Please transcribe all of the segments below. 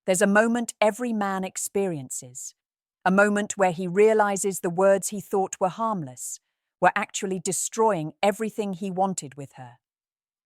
There's a moment every man experiences, a moment where he realizes the words he thought were harmless were actually destroying everything he wanted with her.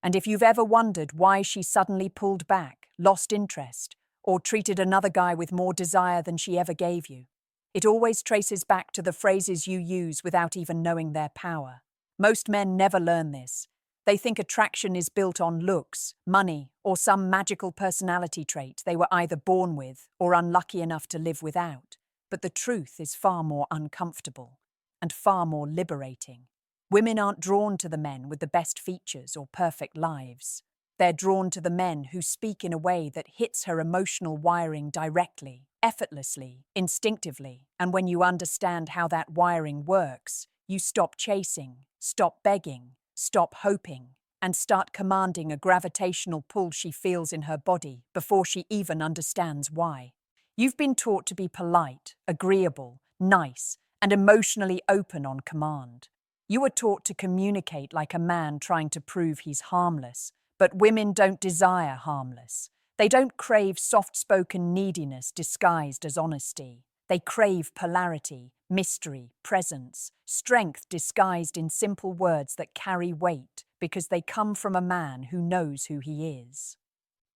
And if you've ever wondered why she suddenly pulled back, lost interest, or treated another guy with more desire than she ever gave you, it always traces back to the phrases you use without even knowing their power. Most men never learn this. They think attraction is built on looks, money, or some magical personality trait they were either born with or unlucky enough to live without. But the truth is far more uncomfortable and far more liberating. Women aren't drawn to the men with the best features or perfect lives. They're drawn to the men who speak in a way that hits her emotional wiring directly, effortlessly, instinctively. And when you understand how that wiring works, you stop chasing, stop begging, stop hoping, and start commanding a gravitational pull she feels in her body before she even understands why. You've been taught to be polite, agreeable, nice, and emotionally open on command. You were taught to communicate like a man trying to prove he's harmless, but women don't desire harmless. They don't crave soft-spoken neediness disguised as honesty. They crave polarity, mystery, presence, strength disguised in simple words that carry weight because they come from a man who knows who he is.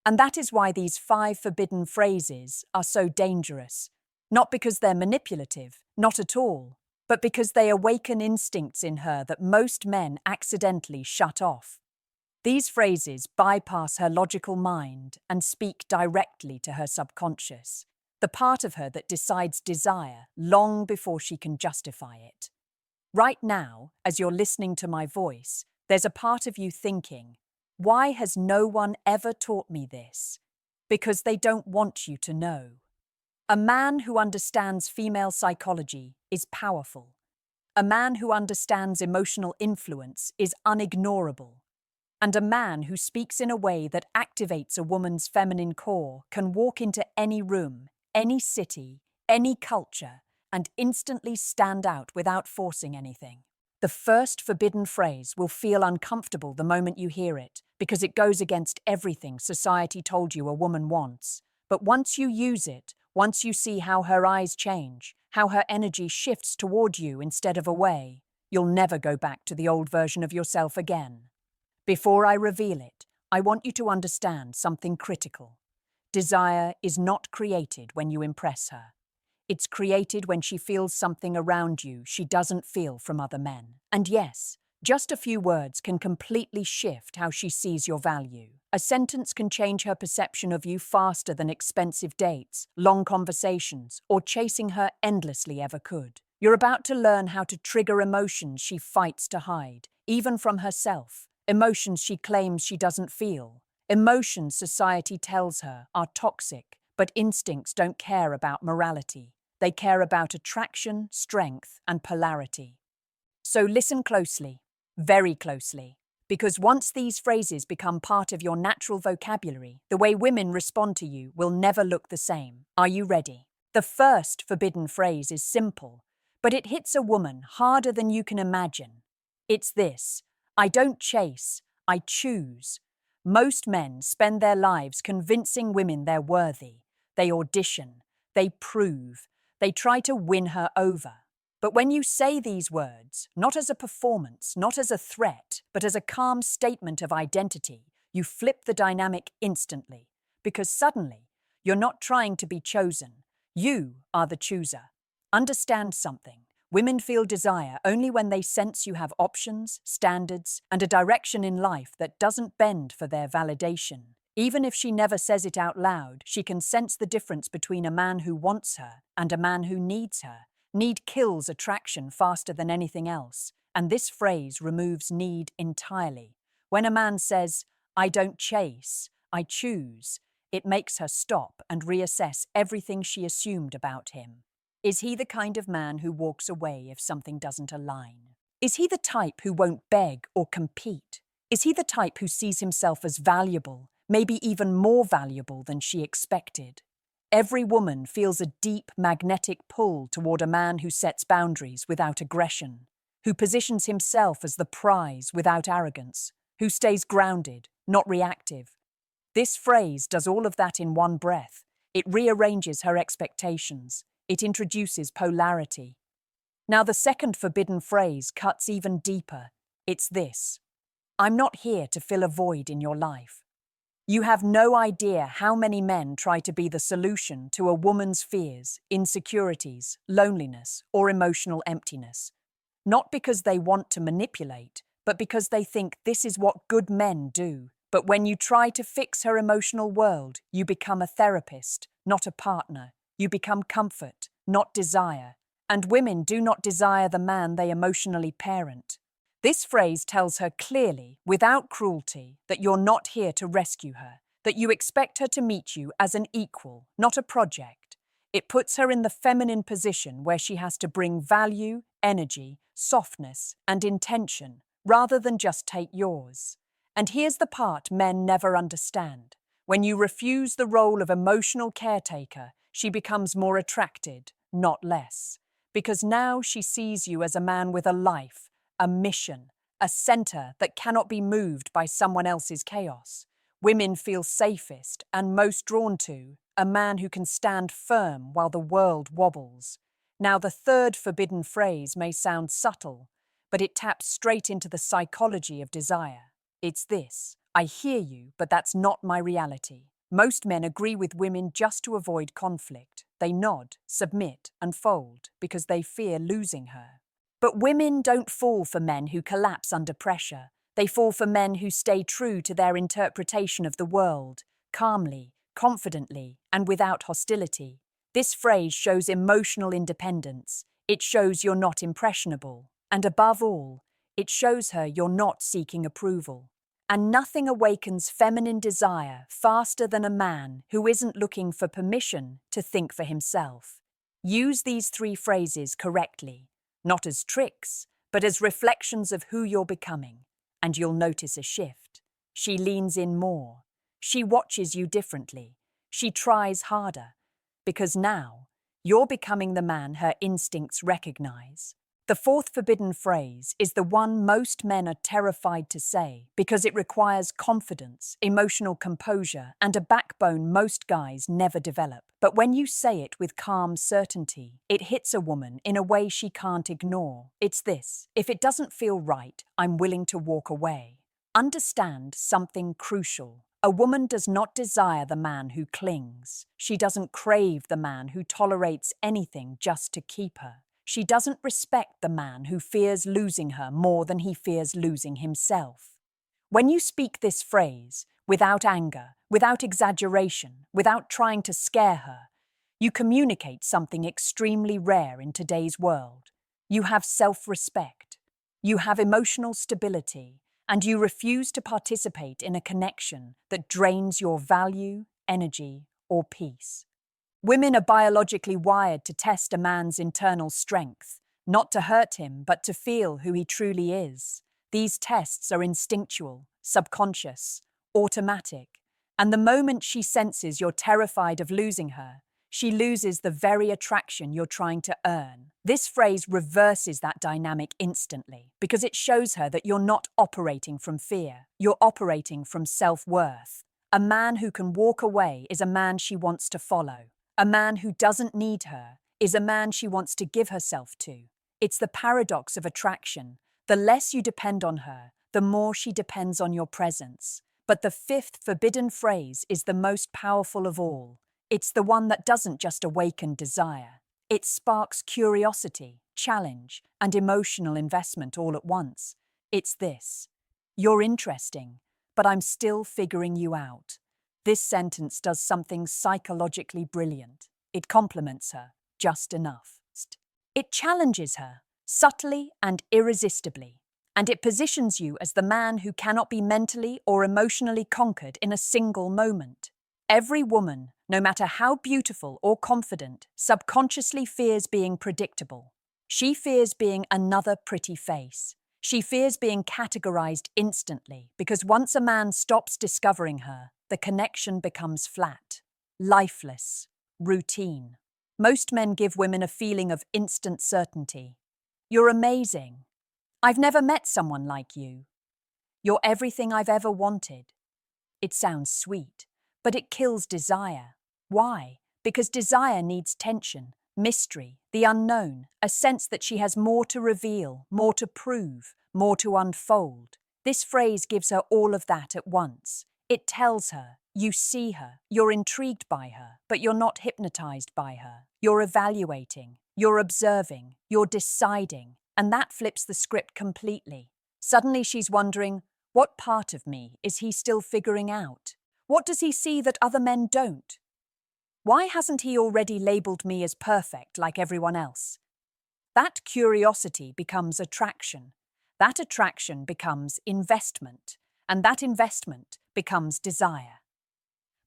And that is why these 5 forbidden phrases are so dangerous. Not because they're manipulative, not at all, but because they awaken instincts in her that most men accidentally shut off. These phrases bypass her logical mind and speak directly to her subconscious, the part of her that decides desire long before she can justify it. Right now, as you're listening to my voice, there's a part of you thinking, why has no one ever taught me this? Because they don't want you to know. A man who understands female psychology is powerful. A man who understands emotional influence is unignorable. And a man who speaks in a way that activates a woman's feminine core can walk into any room, any city, any culture, and instantly stand out without forcing anything. The first forbidden phrase will feel uncomfortable the moment you hear it, because it goes against everything society told you a woman wants. But once you use it, once you see how her eyes change, how her energy shifts toward you instead of away, you'll never go back to the old version of yourself again. Before I reveal it, I want you to understand something critical. Desire is not created when you impress her. It's created when she feels something around you she doesn't feel from other men. And yes, just a few words can completely shift how she sees your value. A sentence can change her perception of you faster than expensive dates, long conversations, or chasing her endlessly ever could. You're about to learn how to trigger emotions she fights to hide, even from herself. Emotions she claims she doesn't feel. Emotions society tells her are toxic, but instincts don't care about morality. They care about attraction, strength, and polarity. So listen closely, very closely, because once these phrases become part of your natural vocabulary, the way women respond to you will never look the same. Are you ready? The first forbidden phrase is simple, but it hits a woman harder than you can imagine. It's this: I don't chase, I choose. Most men spend their lives convincing women they're worthy. They audition, they prove, they try to win her over. But when you say these words, not as a performance, not as a threat, but as a calm statement of identity, you flip the dynamic instantly. Because suddenly, you're not trying to be chosen. You are the chooser. Understand something. Women feel desire only when they sense you have options, standards, and a direction in life that doesn't bend for their validation. Even if she never says it out loud, she can sense the difference between a man who wants her and a man who needs her. Need kills attraction faster than anything else, and this phrase removes need entirely. When a man says, I don't chase, I choose, it makes her stop and reassess everything she assumed about him. Is he the kind of man who walks away if something doesn't align? Is he the type who won't beg or compete? Is he the type who sees himself as valuable, maybe even more valuable than she expected? Every woman feels a deep magnetic pull toward a man who sets boundaries without aggression, who positions himself as the prize without arrogance, who stays grounded, not reactive. This phrase does all of that in one breath. It rearranges her expectations. It introduces polarity. Now, the second forbidden phrase cuts even deeper. It's this: I'm not here to fill a void in your life. You have no idea how many men try to be the solution to a woman's fears, insecurities, loneliness, or emotional emptiness. Not because they want to manipulate, but because they think this is what good men do. But when you try to fix her emotional world, you become a therapist, not a partner. You become comfort, not desire. And women do not desire the man they emotionally parent. This phrase tells her clearly, without cruelty, that you're not here to rescue her, that you expect her to meet you as an equal, not a project. It puts her in the feminine position where she has to bring value, energy, softness, and intention, rather than just take yours. And here's the part men never understand. When you refuse the role of emotional caretaker, she becomes more attracted, not less. Because now she sees you as a man with a life, a mission, a center that cannot be moved by someone else's chaos. Women feel safest and most drawn to a man who can stand firm while the world wobbles. Now, the third forbidden phrase may sound subtle, but it taps straight into the psychology of desire. It's this: I hear you, but that's not my reality. Most men agree with women just to avoid conflict. They nod, submit, and fold because they fear losing her. But women don't fall for men who collapse under pressure. They fall for men who stay true to their interpretation of the world, calmly, confidently, and without hostility. This phrase shows emotional independence. It shows you're not impressionable. And above all, it shows her you're not seeking approval. And nothing awakens feminine desire faster than a man who isn't looking for permission to think for himself. Use these three phrases correctly. Not as tricks, but as reflections of who you're becoming, and you'll notice a shift. She leans in more. She watches you differently. She tries harder. Because now, you're becoming the man her instincts recognize. The fourth forbidden phrase is the one most men are terrified to say because it requires confidence, emotional composure, and a backbone most guys never develop. But when you say it with calm certainty, it hits a woman in a way she can't ignore. It's this: if it doesn't feel right, I'm willing to walk away. Understand something crucial. A woman does not desire the man who clings. She doesn't crave the man who tolerates anything just to keep her. She doesn't respect the man who fears losing her more than he fears losing himself. When you speak this phrase, without anger, without exaggeration, without trying to scare her, you communicate something extremely rare in today's world. You have self-respect, you have emotional stability, and you refuse to participate in a connection that drains your value, energy, or peace. Women are biologically wired to test a man's internal strength, not to hurt him, but to feel who he truly is. These tests are instinctual, subconscious, automatic, and the moment she senses you're terrified of losing her, she loses the very attraction you're trying to earn. This phrase reverses that dynamic instantly because it shows her that you're not operating from fear, you're operating from self-worth. A man who can walk away is a man she wants to follow. A man who doesn't need her is a man she wants to give herself to. It's the paradox of attraction. The less you depend on her, the more she depends on your presence. But the fifth forbidden phrase is the most powerful of all. It's the one that doesn't just awaken desire. It sparks curiosity, challenge, and emotional investment all at once. It's this: you're interesting, but I'm still figuring you out. This sentence does something psychologically brilliant. It compliments her just enough. It challenges her subtly and irresistibly, and it positions you as the man who cannot be mentally or emotionally conquered in a single moment. Every woman, no matter how beautiful or confident, subconsciously fears being predictable. She fears being another pretty face. She fears being categorized instantly because once a man stops discovering her, the connection becomes flat, lifeless, routine. Most men give women a feeling of instant certainty. You're amazing. I've never met someone like you. You're everything I've ever wanted. It sounds sweet, but it kills desire. Why? Because desire needs tension, mystery, the unknown, a sense that she has more to reveal, more to prove, more to unfold. This phrase gives her all of that at once. It tells her, you see her, you're intrigued by her, but you're not hypnotized by her. You're evaluating, you're observing, you're deciding, and that flips the script completely. Suddenly she's wondering, what part of me is he still figuring out? What does he see that other men don't? Why hasn't he already labeled me as perfect like everyone else? That curiosity becomes attraction. That attraction becomes investment. And that investment becomes desire.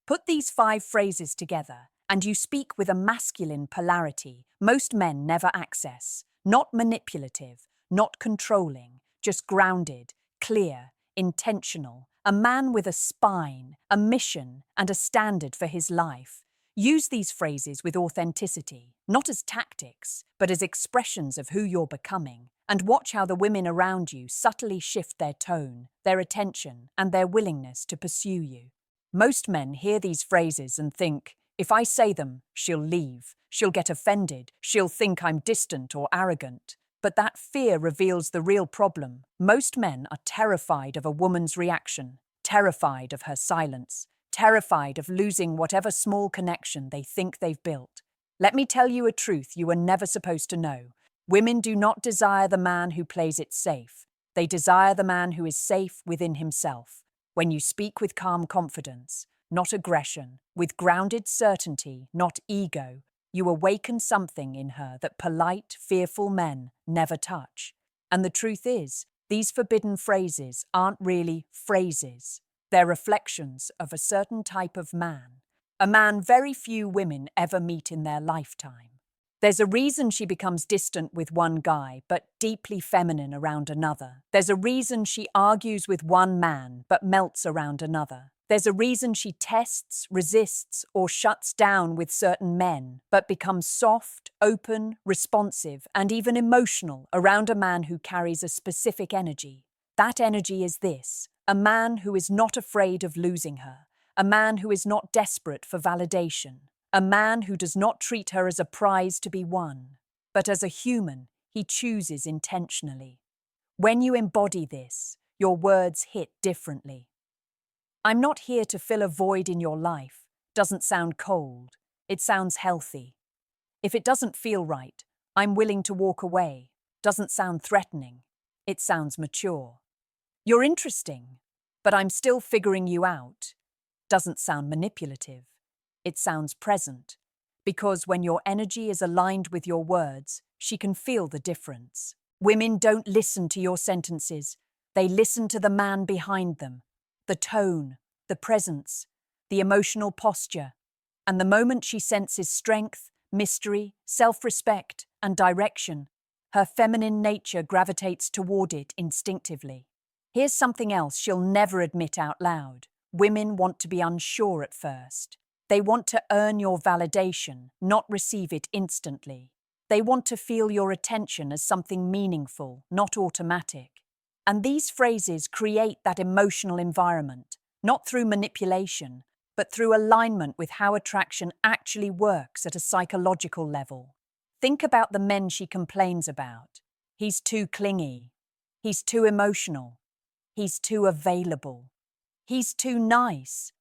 Put these 5 phrases together, and you speak with a masculine polarity most men never access. Not manipulative, not controlling, just grounded, clear, intentional. A man with a spine, a mission, and a standard for his life. Use these phrases with authenticity, not as tactics, but as expressions of who you're becoming, and watch how the women around you subtly shift their tone, their attention, and their willingness to pursue you. Most men hear these phrases and think, if I say them, she'll leave, she'll get offended, she'll think I'm distant or arrogant. But that fear reveals the real problem. Most men are terrified of a woman's reaction, terrified of her silence, terrified of losing whatever small connection they think they've built. Let me tell you a truth you were never supposed to know. Women do not desire the man who plays it safe. They desire the man who is safe within himself. When you speak with calm confidence, not aggression, with grounded certainty, not ego, you awaken something in her that polite, fearful men never touch. And the truth is, these forbidden phrases aren't really phrases. They're reflections of a certain type of man, a man very few women ever meet in their lifetime. There's a reason she becomes distant with one guy, but deeply feminine around another. There's a reason she argues with one man, but melts around another. There's a reason she tests, resists, or shuts down with certain men, but becomes soft, open, responsive, and even emotional around a man who carries a specific energy. That energy is this: a man who is not afraid of losing her, a man who is not desperate for validation, a man who does not treat her as a prize to be won, but as a human he chooses intentionally. When you embody this, your words hit differently. I'm not here to fill a void in your life doesn't sound cold, it sounds healthy. If it doesn't feel right, I'm willing to walk away doesn't sound threatening, it sounds mature. You're interesting, but I'm still figuring you out doesn't sound manipulative, it sounds present. Because when your energy is aligned with your words, she can feel the difference. Women don't listen to your sentences, they listen to the man behind them. The tone, the presence, the emotional posture. And the moment she senses strength, mystery, self-respect, and direction, her feminine nature gravitates toward it instinctively. Here's something else she'll never admit out loud. Women want to be unsure at first. They want to earn your validation, not receive it instantly. They want to feel your attention as something meaningful, not automatic. And these phrases create that emotional environment, not through manipulation, but through alignment with how attraction actually works at a psychological level. Think about the men she complains about. He's too clingy. He's too emotional. He's too available. He's too nice.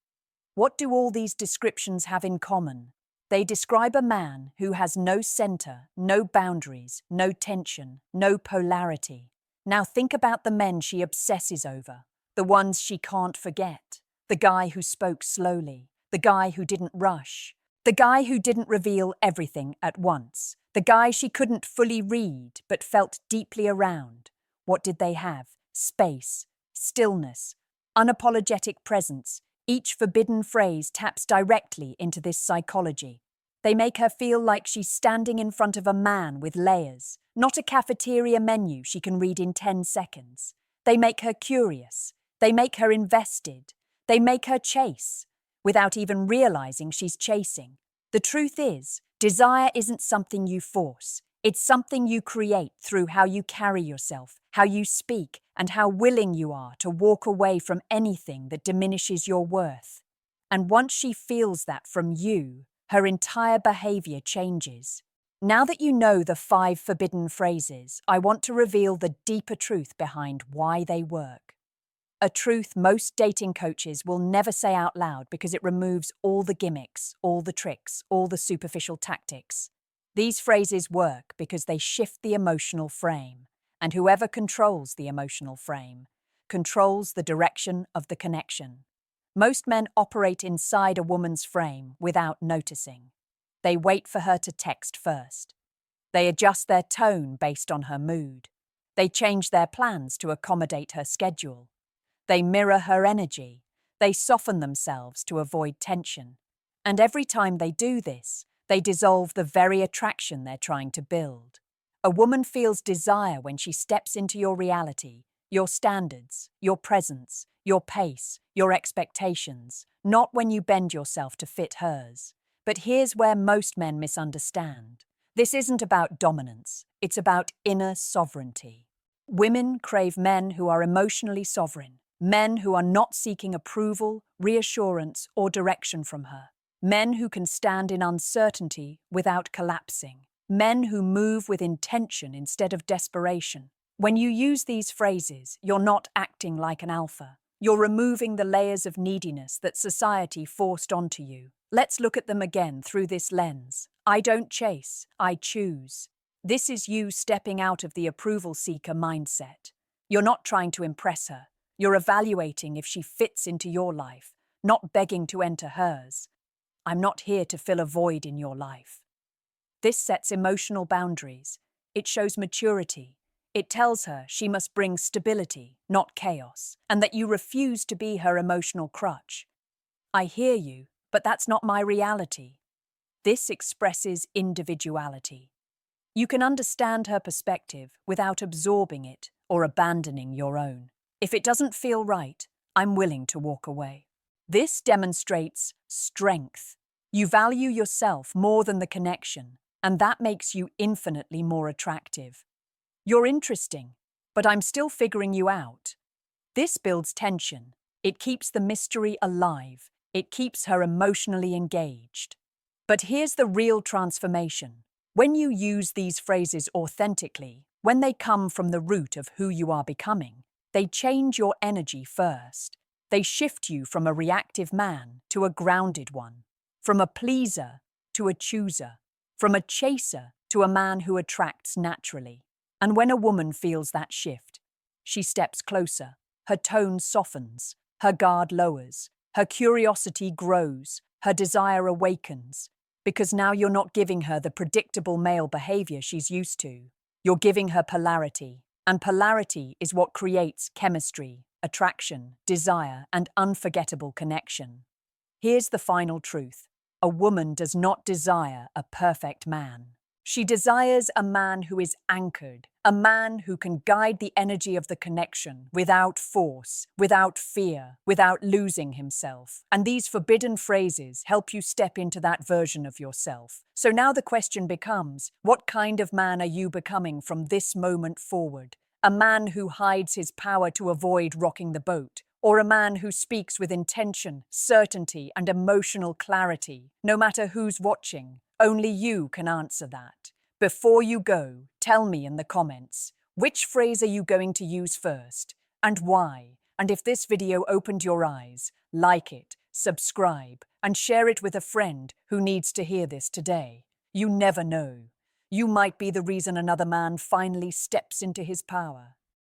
What do all these descriptions have in common? They describe a man who has no center, no boundaries, no tension, no polarity. Now think about the men she obsesses over, the ones she can't forget, the guy who spoke slowly, the guy who didn't rush, the guy who didn't reveal everything at once, the guy she couldn't fully read but felt deeply around. What did they have? Space, stillness, unapologetic presence. Each forbidden phrase taps directly into this psychology. They make her feel like she's standing in front of a man with layers, not a cafeteria menu she can read in 10 seconds. They make her curious. They make her invested. They make her chase, without even realizing she's chasing. The truth is, desire isn't something you force. It's something you create through how you carry yourself, how you speak, and how willing you are to walk away from anything that diminishes your worth. And once she feels that from you, her entire behavior changes. Now that you know the 5 forbidden phrases, I want to reveal the deeper truth behind why they work. A truth most dating coaches will never say out loud because it removes all the gimmicks, all the tricks, all the superficial tactics. These phrases work because they shift the emotional frame, and whoever controls the emotional frame controls the direction of the connection. Most men operate inside a woman's frame without noticing. They wait for her to text first. They adjust their tone based on her mood. They change their plans to accommodate her schedule. They mirror her energy. They soften themselves to avoid tension. And every time they do this, they dissolve the very attraction they're trying to build. A woman feels desire when she steps into your reality, your standards, your presence, your pace, your expectations, not when you bend yourself to fit hers. But here's where most men misunderstand. This isn't about dominance, it's about inner sovereignty. Women crave men who are emotionally sovereign, men who are not seeking approval, reassurance, or direction from her. Men who can stand in uncertainty without collapsing. Men who move with intention instead of desperation. When you use these phrases, you're not acting like an alpha. You're removing the layers of neediness that society forced onto you. Let's look at them again through this lens. I don't chase, I choose. This is you stepping out of the approval seeker mindset. You're not trying to impress her. You're evaluating if she fits into your life, not begging to enter hers. I'm not here to fill a void in your life. This sets emotional boundaries. It shows maturity. It tells her she must bring stability, not chaos, and that you refuse to be her emotional crutch. I hear you, but that's not my reality. This expresses individuality. You can understand her perspective without absorbing it or abandoning your own. If it doesn't feel right, I'm willing to walk away. This demonstrates strength. You value yourself more than the connection, and that makes you infinitely more attractive. You're interesting, but I'm still figuring you out. This builds tension. It keeps the mystery alive. It keeps her emotionally engaged. But here's the real transformation. When you use these phrases authentically, when they come from the root of who you are becoming, they change your energy first. They shift you from a reactive man to a grounded one, from a pleaser to a chooser, from a chaser to a man who attracts naturally. And when a woman feels that shift, she steps closer, her tone softens, her guard lowers, her curiosity grows, her desire awakens, because now you're not giving her the predictable male behavior she's used to. You're giving her polarity, and polarity is what creates chemistry, attraction, desire, and unforgettable connection. Here's the final truth. A woman does not desire a perfect man. She desires a man who is anchored, a man who can guide the energy of the connection without force, without fear, without losing himself. And these forbidden phrases help you step into that version of yourself. So now the question becomes, what kind of man are you becoming from this moment forward? A man who hides his power to avoid rocking the boat, or a man who speaks with intention, certainty, and emotional clarity, no matter who's watching? Only you can answer that. Before you go, tell me in the comments, which phrase are you going to use first, and why? And if this video opened your eyes, like it, subscribe, and share it with a friend who needs to hear this today. You never know. You might be the reason another man finally steps into his power.